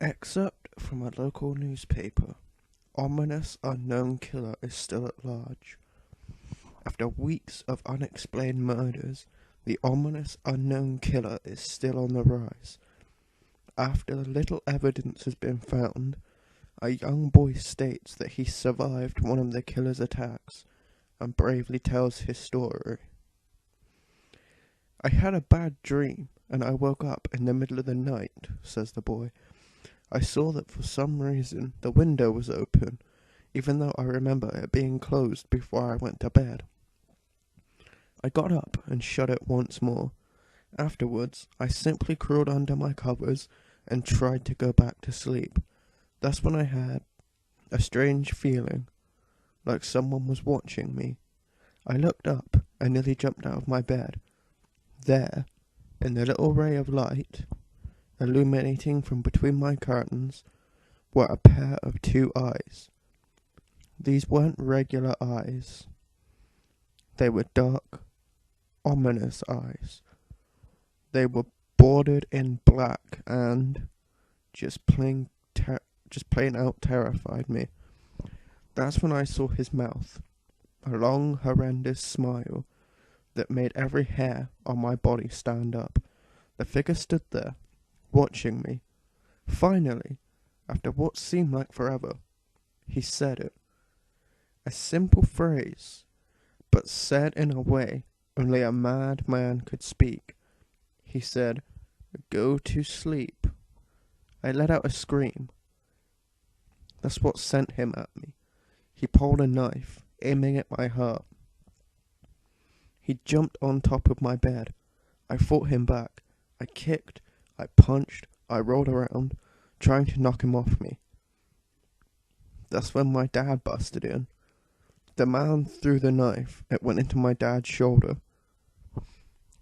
Excerpt from a local newspaper. Ominous unknown killer is still at large. After weeks of unexplained murders, the ominous unknown killer is still on the rise. After little evidence has been found, a young boy states that he survived one of the killer's attacks and bravely tells his story. "I had a bad dream and I woke up in the middle of the night," says the boy. "I saw that for some reason the window was open, even though I remember it being closed before I went to bed. I got up and shut it once more. Afterwards, I simply crawled under my covers and tried to go back to sleep. That's when I had a strange feeling, like someone was watching me. I looked up and nearly jumped out of my bed. There, in the little ray of light, illuminating from between my curtains, were a pair of two eyes. These weren't regular eyes. They were dark, ominous eyes. They were bordered in black and just plain out terrified me. That's when I saw his mouth, a long, horrendous smile that made every hair on my body stand up. The figure stood there, watching me. Finally, after what seemed like forever, he said it. A simple phrase, but said in a way only a madman could speak. He said, 'Go to sleep.' I let out a scream. That's what sent him at me. He pulled a knife, aiming at my heart. He jumped on top of my bed. I fought him back. I kicked, I punched, I rolled around, trying to knock him off me. That's when my dad busted in. The man threw the knife. It went into my dad's shoulder.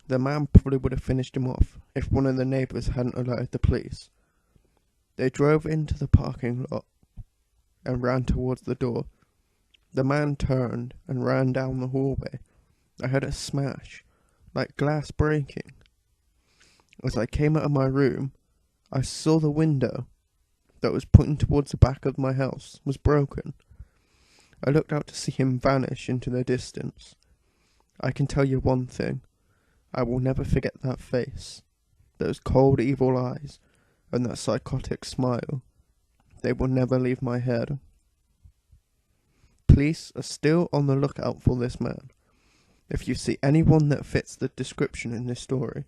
The man probably would have finished him off if one of the neighbours hadn't alerted the police. They drove into the parking lot and ran towards the door. The man turned and ran down the hallway. I heard a smash, like glass breaking. As I came out of my room, I saw the window that was pointing towards the back of my house was broken. I looked out to see him vanish into the distance. I can tell you one thing. I will never forget that face, those cold, evil eyes, and that psychotic smile. They will never leave my head. Police are still on the lookout for this man. If you see anyone that fits the description in this story,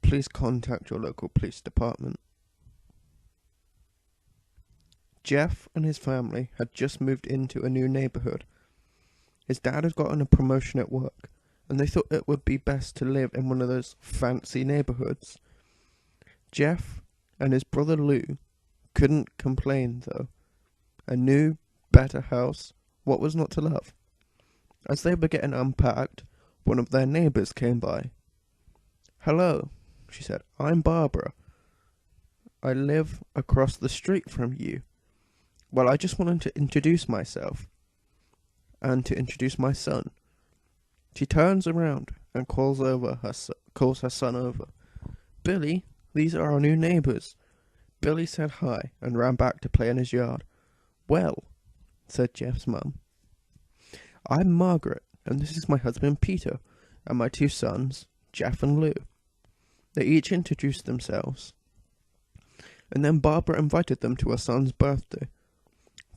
please contact your local police department. Jeff and his family had just moved into a new neighbourhood. His dad had gotten a promotion at work, and they thought it would be best to live in one of those fancy neighbourhoods. Jeff and his brother Lou couldn't complain, though. A new, better house, what was not to love? As they were getting unpacked, one of their neighbours came by. "Hello," she said. "I'm Barbara. I live across the street from you. Well, I just wanted to introduce myself, and to introduce my son." She turns around and calls her son over. "Billy, these are our new neighbours." Billy said hi and ran back to play in his yard. "Well," said Jeff's mum, "I'm Margaret, and this is my husband Peter, and my two sons, Jeff and Lou." They each introduced themselves, and then Barbara invited them to her son's birthday.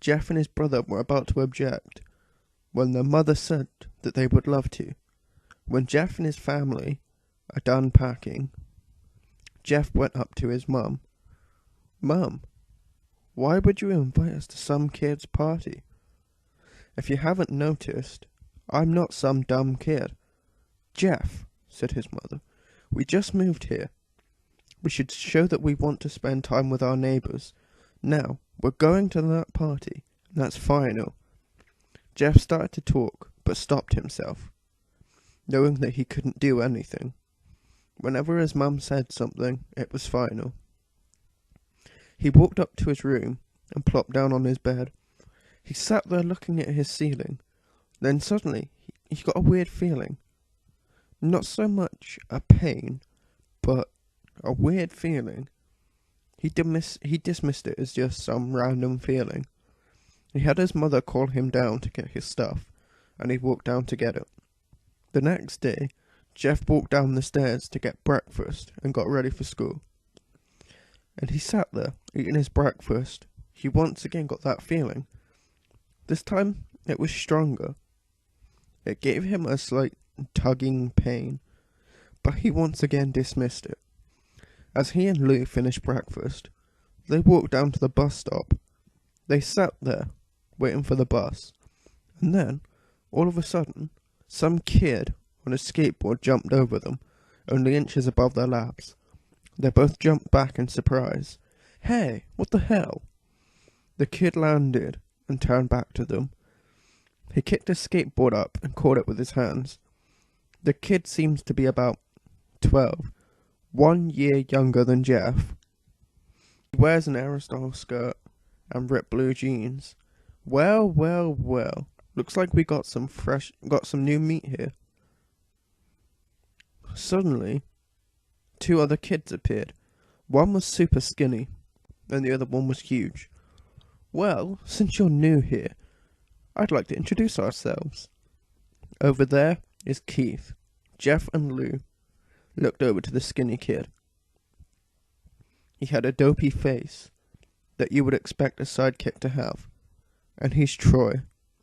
Jeff and his brother were about to object, when their mother said that they would love to. When Jeff and his family are done packing, Jeff went up to his mum. "Mum, why would you invite us to some kid's party? If you haven't noticed, I'm not some dumb kid." "Jeff," said his mother, "we just moved here. We should show that we want to spend time with our neighbours. Now, we're going to that party, and that's final." Jeff started to talk, but stopped himself, knowing that he couldn't do anything. Whenever his mum said something, it was final. He walked up to his room and plopped down on his bed. He sat there looking at his ceiling. Then suddenly, he got a weird feeling. Not so much a pain, but a weird feeling. He dismissed it as just some random feeling. He had his mother call him down to get his stuff, and he walked down to get it. The next day, Jeff walked down the stairs to get breakfast and got ready for school. And he sat there, eating his breakfast. He once again got that feeling. This time, it was stronger. It gave him a slight tugging pain, but he once again dismissed it. As he and Lou finished breakfast, they walked down to the bus stop. They sat there, waiting for the bus, and then, all of a sudden, some kid on a skateboard jumped over them, only inches above their laps. They both jumped back in surprise. "Hey, what the hell?" The kid landed and turned back to them. He kicked his skateboard up and caught it with his hands. The kid seems to be about 12, 1 year younger than Jeff. He wears an Aristotle skirt and ripped blue jeans. Well, looks like we got some new meat here. Suddenly, 2 other kids appeared. One was super skinny, and the other one was huge. "Well, since you're new here, I'd like to introduce ourselves. Over there is Keith." Jeff and Lou looked over to the skinny kid. He had a dopey face that you would expect a sidekick to have. "And he's Troy."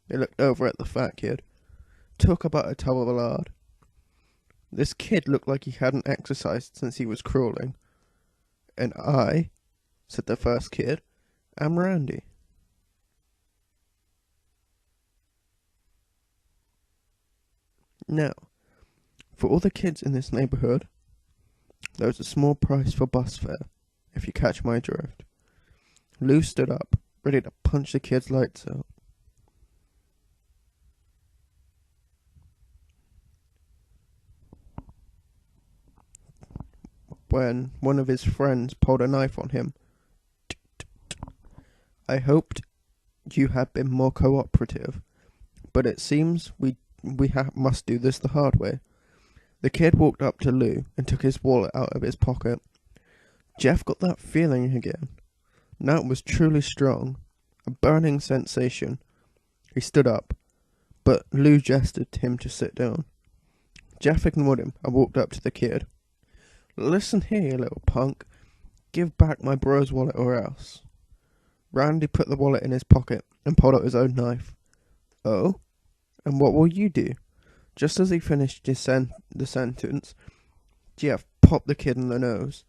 They looked over at the fat kid. "Talk about a tub of lard. This kid looked like he hadn't exercised since he was crawling." "And I," said the first kid, "am Randy." Now, for all the kids in this neighborhood, there's a small price for bus fare, if you catch my drift. Lou stood up, ready to punch the kid's lights out. When one of his friends pulled a knife on him. "I hoped you had been more cooperative, but it seems we must do this the hard way." The kid walked up to Lou and took his wallet out of his pocket. Jeff got that feeling again. Now it was truly strong, a burning sensation. He stood up, but Lou gestured to him to sit down. Jeff ignored him and walked up to the kid. "Listen here, you little punk. Give back my bro's wallet or else." Randy put the wallet in his pocket and pulled out his own knife. "Oh? And what will you do?" Just as he finished the sentence, Jeff popped the kid in the nose.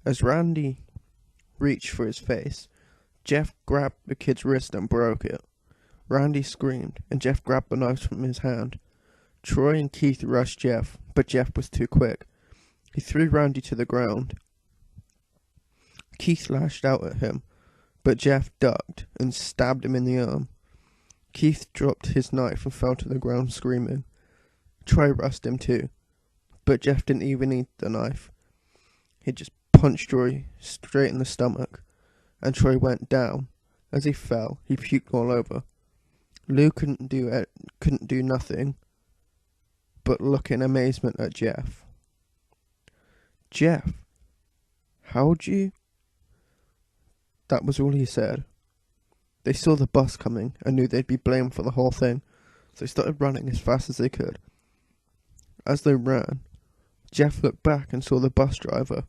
As Randy reached for his face, Jeff grabbed the kid's wrist and broke it. Randy screamed, and Jeff grabbed the knife from his hand. Troy and Keith rushed Jeff, but Jeff was too quick. He threw Randy to the ground. Keith lashed out at him, but Jeff ducked and stabbed him in the arm. Keith dropped his knife and fell to the ground screaming. Troy rushed him too, but Jeff didn't even need the knife. He just punched Troy straight in the stomach, and Troy went down. As he fell, he puked all over. Lou couldn't do nothing but look in amazement at Jeff. "Jeff, how'd you?" That was all he said. They saw the bus coming and knew they'd be blamed for the whole thing, so they started running as fast as they could. As they ran, Jeff looked back and saw the bus driver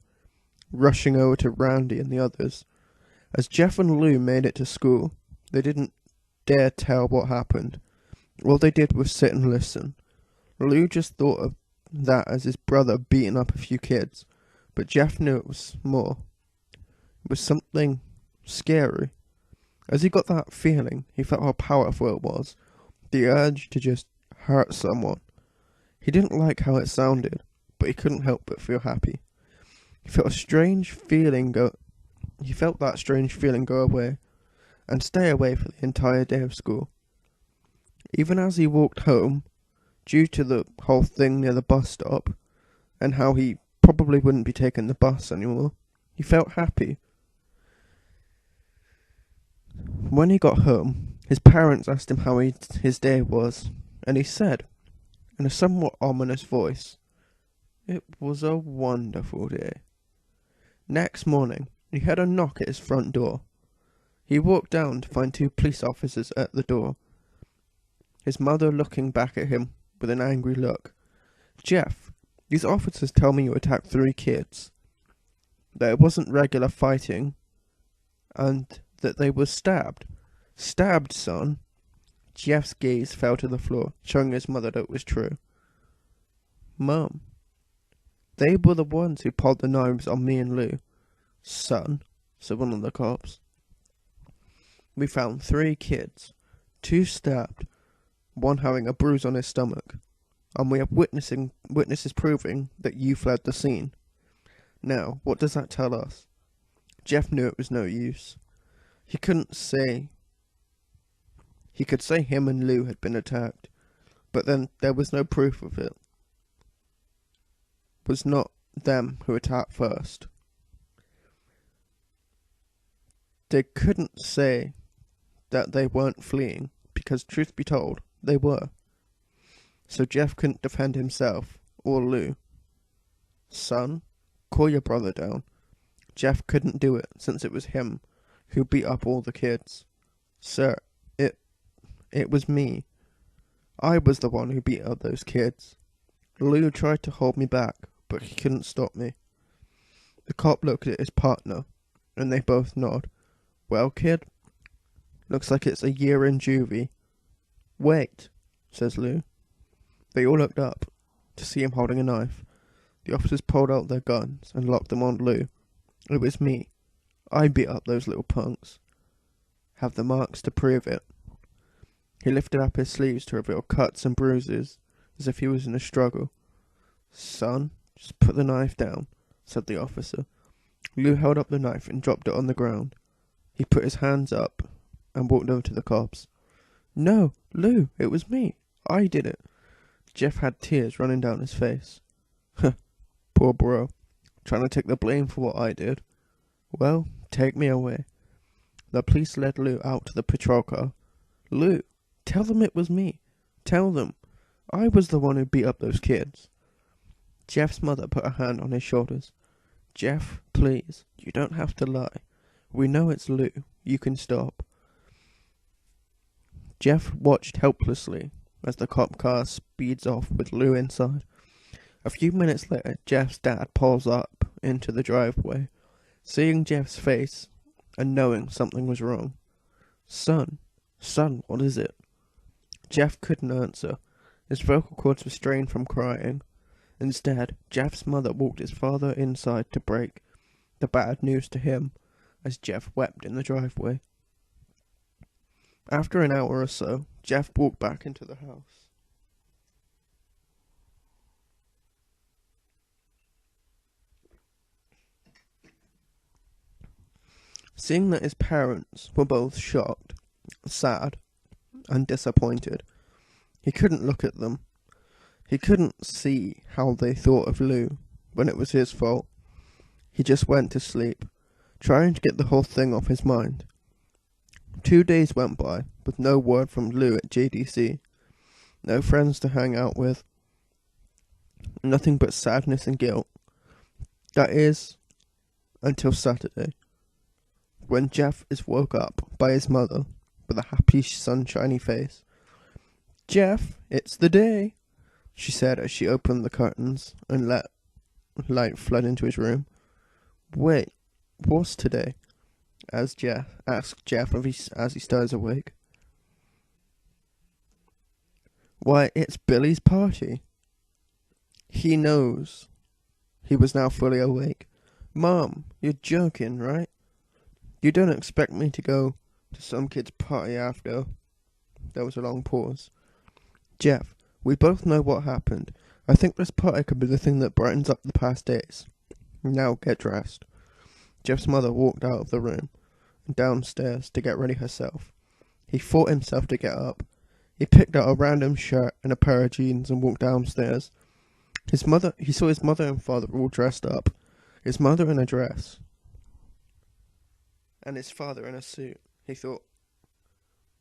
rushing over to Randy and the others. As Jeff and Lou made it to school, they didn't dare tell what happened. All they did was sit and listen. Lou just thought of that as his brother beating up a few kids, but Jeff knew it was more. It was something scary. As he got that feeling, he felt how powerful it was, the urge to just hurt someone. He didn't like how it sounded, but he couldn't help but feel happy. He felt that strange feeling go away, and stay away for the entire day of school. Even as he walked home, due to the whole thing near the bus stop, and how he probably wouldn't be taking the bus anymore, he felt happy. When he got home, his parents asked him how his day was, and he said, in a somewhat ominous voice, "It was a wonderful day." Next morning, He heard a knock at his front door. He walked down to find 2 police officers at the door, his mother looking back at him with an angry look. "Jeff, these officers tell me you attacked 3 kids, that it wasn't regular fighting, and that they were stabbed." "Stabbed, son?" Jeff's gaze fell to the floor, showing his mother that it was true. "Mum, they were the ones who pulled the knives on me and Lou." "Son," said one of the cops, "we found 3 kids, 2 stabbed, 1 having a bruise on his stomach, and we have witnesses proving that you fled the scene. Now, what does that tell us?" Jeff knew it was no use. He could say him and Lou had been attacked, but then there was no proof of it. It was not them who attacked first. They couldn't say that they weren't fleeing, because truth be told, they were. So Jeff couldn't defend himself or Lou. "Son, call your brother down." Jeff couldn't do it, since it was him who beat up all the kids. "Sir, it was me. I was the one who beat up those kids. Lou tried to hold me back, but he couldn't stop me." The cop looked at his partner, and they both nod. "Well, kid, looks like it's a year in juvie." "Wait," says Lou. They all looked up to see him holding a knife. The officers pulled out their guns and locked them on Lou. "It was me. I beat up those little punks. Have the marks to prove it." He lifted up his sleeves to reveal cuts and bruises, as if he was in a struggle. "Son, just put the knife down," said the officer. Lou held up the knife and dropped it on the ground. He put his hands up and walked over to the cops. "No, Lou, it was me. I did it." Jeff had tears running down his face. "Poor bro, trying to take the blame for what I did. Well, take me away." The police led Lou out to the patrol car. "Lou, tell them it was me. Tell them. I was the one who beat up those kids." Jeff's mother put a hand on his shoulders. "Jeff, please, you don't have to lie. We know it's Lou. You can stop." Jeff watched helplessly as the cop car speeds off with Lou inside. A few minutes later, Jeff's dad pulls up into the driveway. Seeing Jeff's face and knowing something was wrong. Son, what is it?" Jeff couldn't answer. His vocal cords were strained from crying. Instead, Jeff's mother walked his father inside to break the bad news to him, as Jeff wept in the driveway. After an hour or so, Jeff walked back into the house. Seeing that his parents were both shocked, sad, and disappointed, he couldn't look at them. He couldn't see how they thought of Lou when it was his fault. He just went to sleep, trying to get the whole thing off his mind. 2 days went by with no word from Lou at JDC, no friends to hang out with, nothing but sadness and guilt. That is, until Saturday, when Jeff is woke up by his mother with a happy, sunshiny face. "Jeff, it's the day," she said as she opened the curtains and let light flood into his room. "Wait, what's today?" asked Jeff as he stirs awake. "Why, it's Billy's party." He knows. He was now fully awake. "Mom, you're joking, right? You don't expect me to go to some kid's party after?" There was a long pause. "Jeff, we both know what happened. I think this party could be the thing that brightens up the past days. Now get dressed." Jeff's mother walked out of the room and downstairs to get ready herself. He fought himself to get up. He picked out a random shirt and a pair of jeans and walked downstairs. He saw his mother and father all dressed up. His mother in a dress, and his father in a suit. He thought,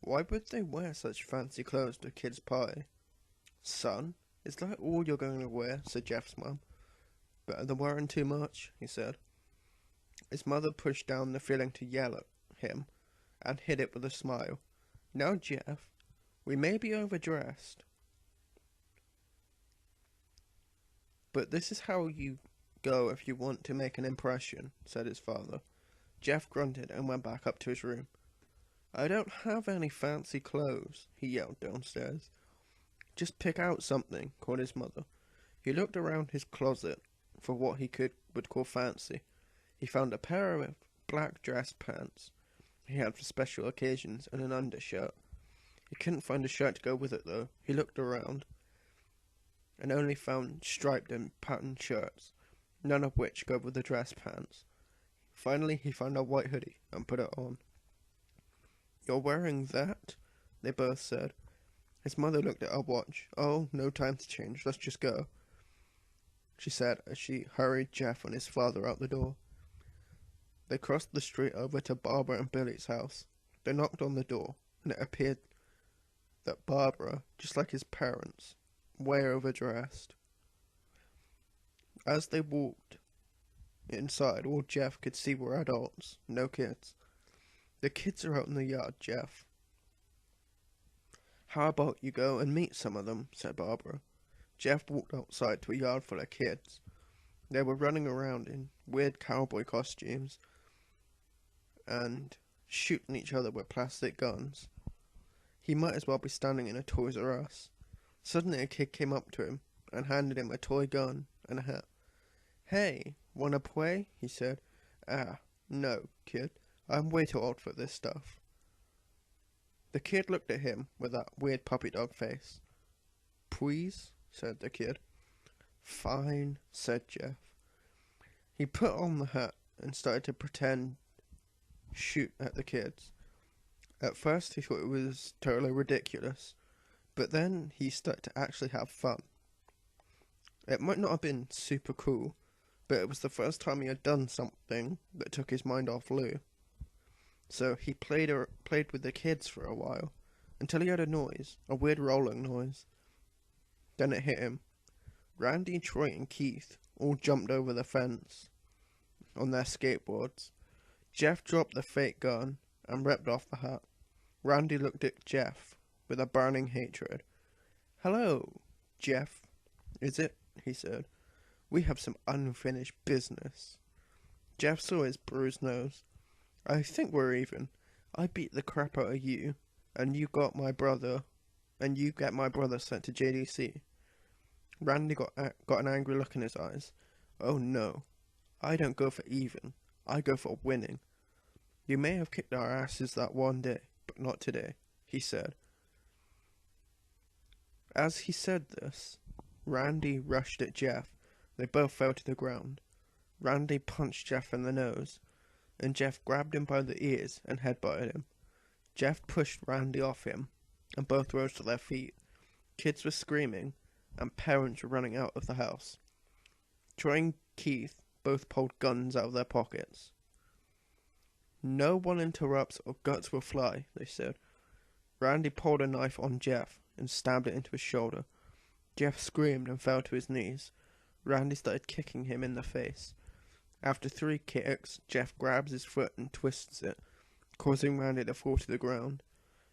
why would they wear such fancy clothes to a kid's party? "Son, is that all you're going to wear?" said Jeff's mum. "Better than wearing too much," he said. His mother pushed down the feeling to yell at him and hid it with a smile. "Now, Jeff, we may be overdressed, but this is how you go if you want to make an impression," said his father. Jeff grunted and went back up to his room. "I don't have any fancy clothes," he yelled downstairs. "Just pick out something," called his mother. He looked around his closet for what he would call fancy. He found a pair of black dress pants he had for special occasions and an undershirt. He couldn't find a shirt to go with it though. He looked around and only found striped and patterned shirts, none of which go with the dress pants. Finally, he found a white hoodie and put it on. "You're wearing that?" they both said. His mother looked at her watch. "Oh, no time to change. Let's just go," she said as she hurried Jeff and his father out the door. They crossed the street over to Barbara and Billy's house. They knocked on the door, and it appeared that Barbara, just like his parents, way overdressed. As they walked inside, all Jeff could see were adults, no kids. "The kids are out in the yard, Jeff. How about you go and meet some of them?" said Barbara. Jeff walked outside to a yard full of kids. They were running around in weird cowboy costumes and shooting each other with plastic guns. He might as well be standing in a Toys R Us. Suddenly a kid came up to him and handed him a toy gun and a hat. "Hey, wanna play?" he said. "Ah, no, kid. I'm way too old for this stuff." The kid looked at him with that weird puppy dog face. "Please?" said the kid. "Fine," said Jeff. He put on the hat and started to pretend shoot at the kids. At first he thought it was totally ridiculous, but then he started to actually have fun. It might not have been super cool, but it was the first time he had done something that took his mind off Lou. So he played with the kids for a while, until he heard a noise, a weird rolling noise. Then it hit him. Randy, Troy, and Keith all jumped over the fence on their skateboards. Jeff dropped the fake gun and ripped off the hat. Randy looked at Jeff with a burning hatred. "Hello, Jeff, is it?" he said. "We have some unfinished business." Jeff saw his bruised nose. "I think we're even. I beat the crap out of you, and you get my brother sent to JDC. Randy got an angry look in his eyes. "Oh no, I don't go for even. I go for winning. You may have kicked our asses that one day, but not today," he said. As he said this, Randy rushed at Jeff. They both fell to the ground. Randy punched Jeff in the nose, and Jeff grabbed him by the ears and headbutted him. Jeff pushed Randy off him, and both rose to their feet. Kids were screaming, and parents were running out of the house. Troy and Keith both pulled guns out of their pockets. "No one interrupts or guts will fly," they said. Randy pulled a knife on Jeff and stabbed it into his shoulder. Jeff screamed and fell to his knees. Randy started kicking him in the face. After 3 kicks, Jeff grabs his foot and twists it, causing Randy to fall to the ground.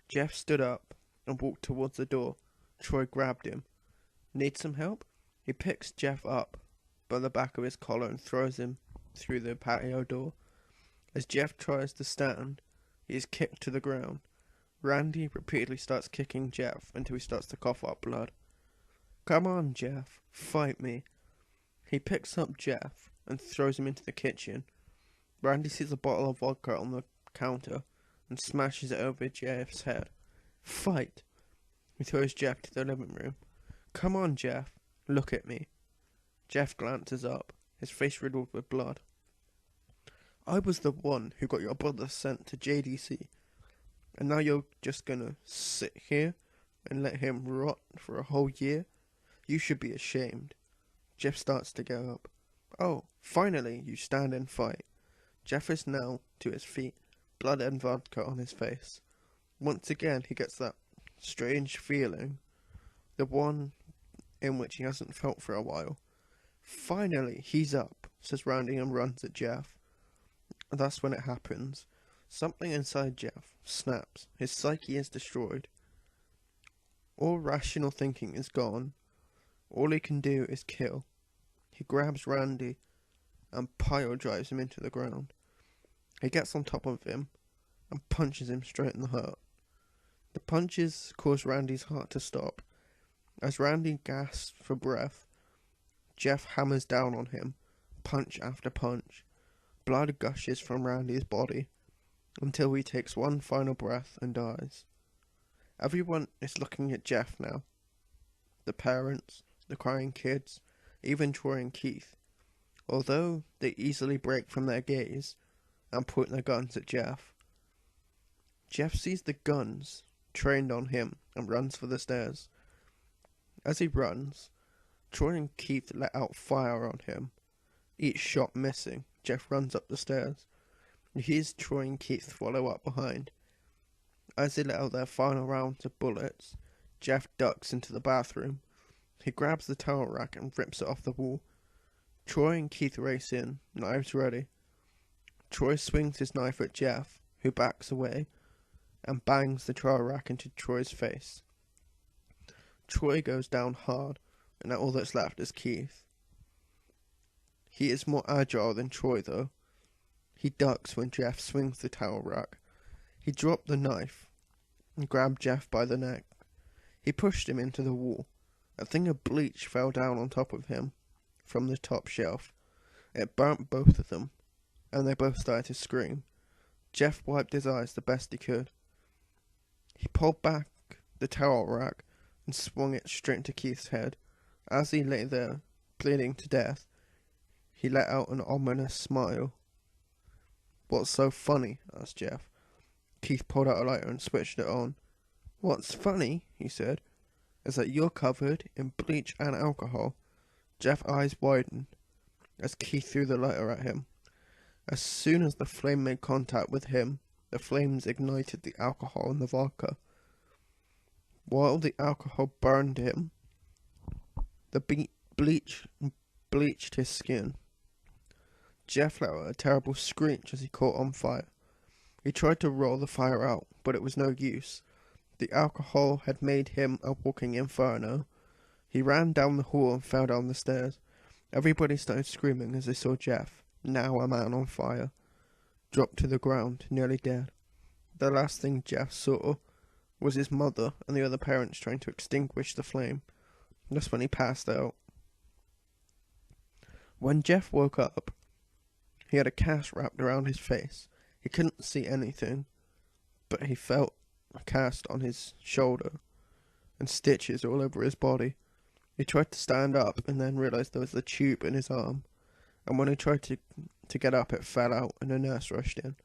Jeff stood up and walked towards the door. Troy grabbed him. "Need some help?" He picks Jeff up by the back of his collar and throws him through the patio door. As Jeff tries to stand, he is kicked to the ground. Randy repeatedly starts kicking Jeff until he starts to cough up blood. "Come on, Jeff, fight me." He picks up Jeff and throws him into the kitchen. Randy sees a bottle of vodka on the counter and smashes it over Jeff's head. "Fight!" He throws Jeff to the living room. "Come on, Jeff, look at me." Jeff glances up, his face riddled with blood. "I was the one who got your brother sent to JDC, and now you're just gonna sit here and let him rot for a whole year? You should be ashamed." Jeff starts to get up. "Oh, finally you stand and fight." Jeff is now to his feet, blood and vodka on his face. Once again he gets that strange feeling, the one in which he hasn't felt for a while. "Finally, he's up," says Randy and runs at Jeff. That's when it happens. Something inside Jeff snaps. His psyche is destroyed. All rational thinking is gone. All he can do is kill. He grabs Randy and pile drives him into the ground. He gets on top of him and punches him straight in the heart. The punches cause Randy's heart to stop. As Randy gasps for breath, Jeff hammers down on him, punch after punch. Blood gushes from Randy's body until he takes one final breath and dies. Everyone is looking at Jeff now. The parents, the crying kids, even Troy and Keith. Although they easily break from their gaze and point their guns at Jeff. Jeff sees the guns trained on him and runs for the stairs. As he runs, Troy and Keith let out fire on him. Each shot missing, Jeff runs up the stairs. He hears Troy and Keith follow up behind. As they let out their final rounds of bullets, Jeff ducks into the bathroom. He grabs the towel rack and rips it off the wall. Troy and Keith race in, knives ready. Troy swings his knife at Jeff, who backs away, and bangs the towel rack into Troy's face. Troy goes down hard, and now all that's left is Keith. He is more agile than Troy, though. He ducks when Jeff swings the towel rack. He dropped the knife and grabbed Jeff by the neck. He pushed him into the wall. A thing of bleach fell down on top of him from the top shelf. It burnt both of them, and they both started to scream. Jeff wiped his eyes the best he could. He pulled back the towel rack and swung it straight into Keith's head. As he lay there, bleeding to death, he let out an ominous smile. "What's so funny?" asked Jeff. Keith pulled out a lighter and switched it on. "What's funny," he said, "is that you're covered in bleach and alcohol." Jeff's eyes widened as Keith threw the lighter at him. As soon as the flame made contact with him, the flames ignited the alcohol and the vodka. While the alcohol burned him, the bleach bleached his skin. Jeff let out a terrible screech as he caught on fire. He tried to roll the fire out, but it was no use. The alcohol had made him a walking inferno. He ran down the hall and fell down the stairs. Everybody started screaming as they saw Jeff, now a man on fire, drop to the ground, nearly dead. The last thing Jeff saw was his mother and the other parents trying to extinguish the flame. That's when he passed out. When Jeff woke up, he had a cast wrapped around his face. He couldn't see anything, but he felt a cast on his shoulder and stitches all over his body. He tried to stand up and then realized there was a tube in his arm, and when he tried to get up it fell out and a nurse rushed in.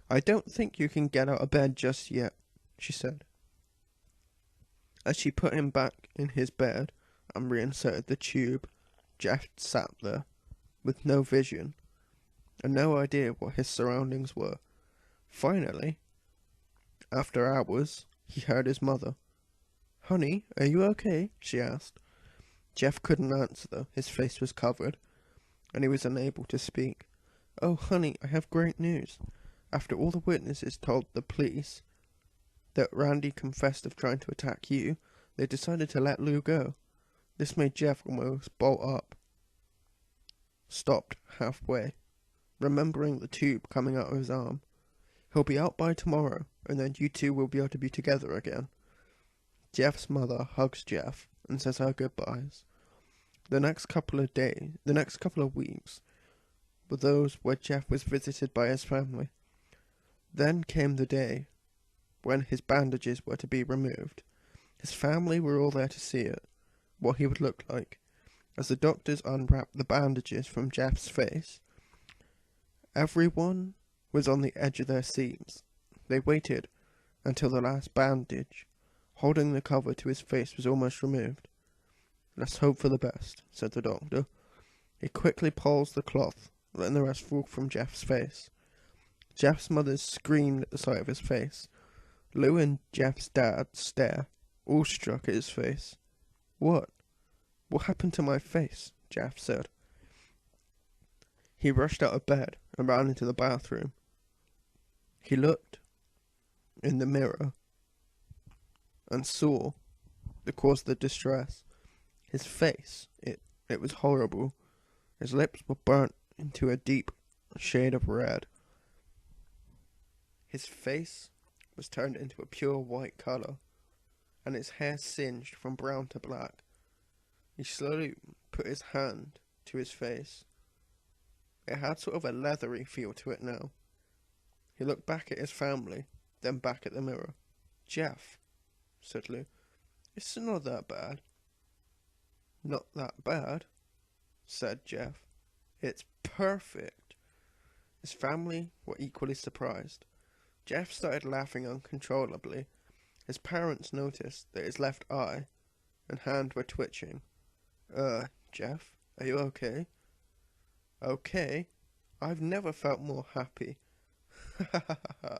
"I don't think you can get out of bed just yet," she said. As she put him back in his bed and reinserted the tube, Jeff sat there with no vision and no idea what his surroundings were. Finally, after hours, he heard his mother. "Honey, are you okay?" she asked. Jeff couldn't answer though. His face was covered, and he was unable to speak. "Oh, honey, I have great news. After all the witnesses told the police that Randy confessed of trying to attack you, they decided to let Lou go." This made Jeff almost bolt up. Stopped halfway, remembering the tube coming out of his arm. "He'll be out by tomorrow, and then you two will be able to be together again." Jeff's mother hugs Jeff and says her goodbyes. The next couple of weeks were those where Jeff was visited by his family. Then came the day when his bandages were to be removed. His family were all there to see it, what he would look like. As the doctors unwrapped the bandages from Jeff's face, everyone was on the edge of their seats. They waited until the last bandage, holding the cover to his face, was almost removed. "Let's hope for the best," said the doctor. He quickly pulls the cloth, letting the rest fall from Jeff's face. Jeff's mother screamed at the sight of his face. Lou and Jeff's dad stare, awestruck at his face. What happened to my face?" Jeff said. He rushed out of bed and ran into the bathroom. He looked in the mirror and saw the cause of the distress. His face, it was horrible. His lips were burnt into a deep shade of red. His face was turned into a pure white colour, and his hair singed from brown to black. He slowly put his hand to his face. It had sort of a leathery feel to it now. He looked back at his family, then back at the mirror. "Jeff," said Lou, "it's not that bad." "Not that bad," said Jeff. "It's perfect." His family were equally surprised. Jeff started laughing uncontrollably. His parents noticed that his left eye and hand were twitching. Jeff, are you okay?" "Okay? I've never felt more happy." "Ha ha ha ha.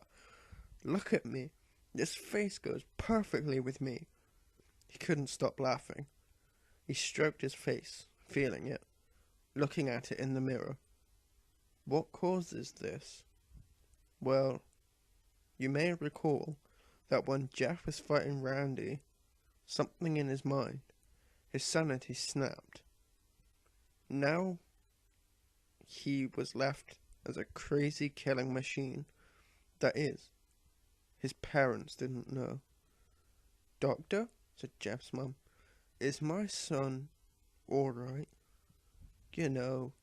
Look at me. This face goes perfectly with me." He couldn't stop laughing. He stroked his face, feeling it, looking at it in the mirror. "What causes this?" "Well, you may recall that when Jeff was fighting Randy, something in his mind, his sanity snapped. Now he was left as a crazy killing machine. That is, his parents didn't know." "Doctor," said Jeff's mum, "is my son alright? You know,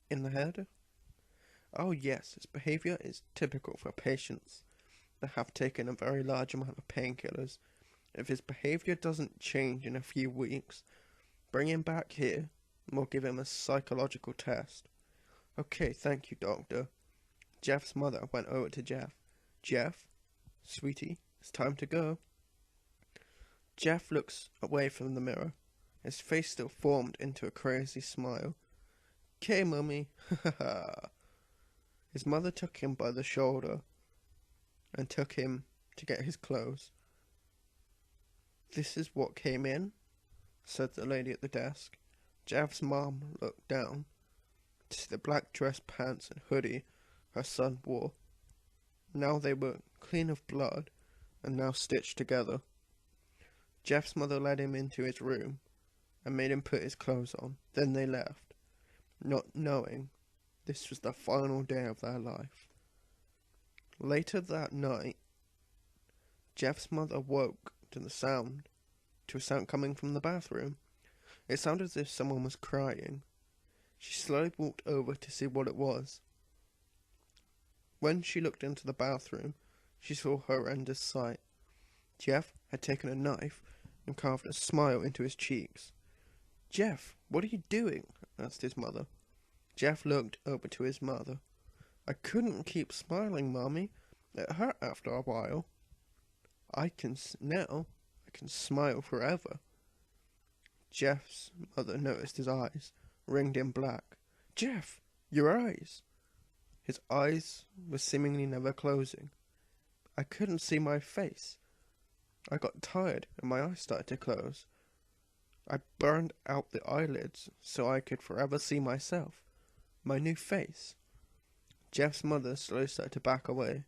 in the head?" "Oh yes, his behaviour is typical for patients that have taken a very large amount of painkillers. If his behaviour doesn't change in a few weeks, bring him back here and we'll give him a psychological test." "Okay, thank you, doctor." Jeff's mother went over to Jeff. "Jeff, sweetie, it's time to go." Jeff looks away from the mirror. His face still formed into a crazy smile. "'Kay, mummy, ha ha ha." His mother took him by the shoulder and took him to get his clothes. "This is what came in?" said the lady at the desk. Jeff's mom looked down to see the black dress, pants and hoodie her son wore. Now they were clean of blood and now stitched together. Jeff's mother led him into his room and made him put his clothes on. Then they left, not knowing this was the final day of their life. Later that night, Jeff's mother woke to a sound coming from the bathroom. It sounded as if someone was crying. She slowly walked over to see what it was. When she looked into the bathroom, she saw a horrendous sight. Jeff had taken a knife and carved a smile into his cheeks. "Jeff, what are you doing?" asked his mother. Jeff looked over to his mother. "I couldn't keep smiling, Mommy. It hurt after a while. Now I can smile forever." Jeff's mother noticed his eyes, ringed in black. "Jeff, your eyes!" His eyes were seemingly never closing. "I couldn't see my face. I got tired and my eyes started to close. I burned out the eyelids so I could forever see myself, my new face." Jeff's mother slowly started to back away,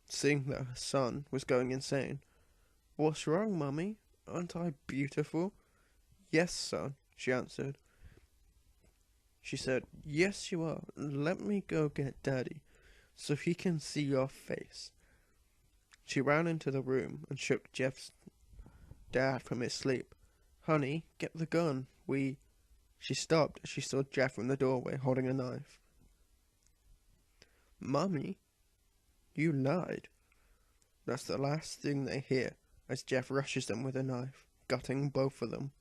seeing that her son was going insane. "What's wrong, Mummy? Aren't I beautiful?" "Yes, son," she answered. She said, "Yes, you are. Let me go get Daddy, so he can see your face." She ran into the room and shook Jeff's dad from his sleep. "Honey, get the gun. She stopped as she saw Jeff in the doorway holding a knife. "Mummy, you lied." That's the last thing they hear as Jeff rushes them with a knife, gutting both of them.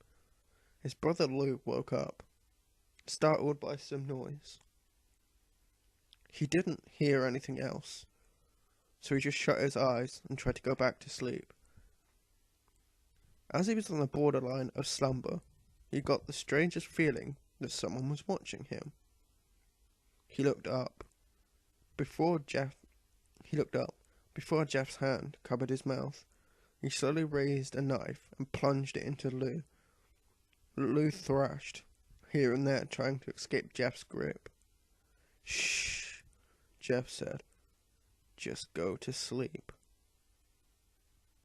His brother Lou woke up, startled by some noise. He didn't hear anything else, so he just shut his eyes and tried to go back to sleep. As he was on the borderline of slumber, he got the strangest feeling that someone was watching him. He looked up. Before Jeff's hand covered his mouth, he slowly raised a knife and plunged it into Lou. Lou thrashed here and there, trying to escape Jeff's grip. "Shh!" Jeff said, "Just go to sleep."